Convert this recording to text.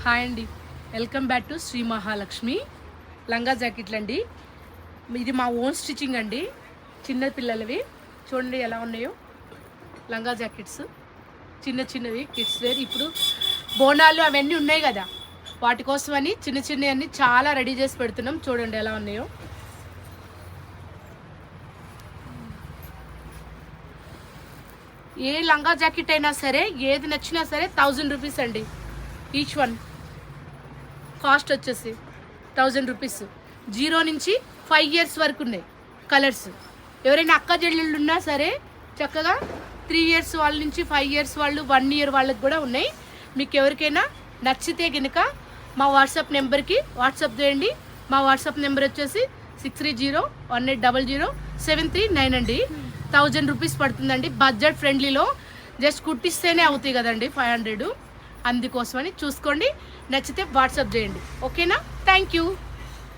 Hi అండి, welcome back to Shri Mahalakshmi లంగా జాకెట్లు అండి. ఇది మా ఓన్ స్టిచ్చింగ్ అండి, చిన్న పిల్లలవి. చూడండి ఎలా ఉన్నాయో లంగా జాకెట్స్, చిన్న చిన్నవి కిడ్స్ వేర్. ఇప్పుడు బోనాలు అవన్నీ ఉన్నాయి కదా, వాటి కోసమని చిన్న చిన్నవన్నీ చాలా రెడీ చేసి పెడుతున్నాం. చూడండి ఎలా ఉన్నాయో. ఏ లంగా జాకెట్ అయినా సరే, ఏది నచ్చినా సరే 1000 రూపీస్ అండి ఈచ్ వన్. కాస్ట్ వచ్చేసి 1000 రూపీస్. 0 నుంచి 5 years వరకు ఉన్నాయి కలర్స్. ఎవరైనా అక్క చెల్లెళ్ళు ఉన్నా సరే చక్కగా 3 years వాళ్ళ నుంచి 5 years వాళ్ళు, 1 year వాళ్ళకి కూడా ఉన్నాయి. మీకు ఎవరికైనా నచ్చితే కనుక మా వాట్సాప్ నెంబర్కి వాట్సాప్ చేయండి. మా వాట్సాప్ నెంబర్ వచ్చేసి 6301800739 అండి. 1000 రూపీస్ పడుతుందండి. బడ్జెట్ ఫ్రెండ్లీలో జస్ట్ కుట్టిస్తేనే అవుతాయి కదండి 500. అందుకోసమని చూసుకోండి, నచ్చితే వాట్సాప్ చేయండి. ఓకేనా? Thank you.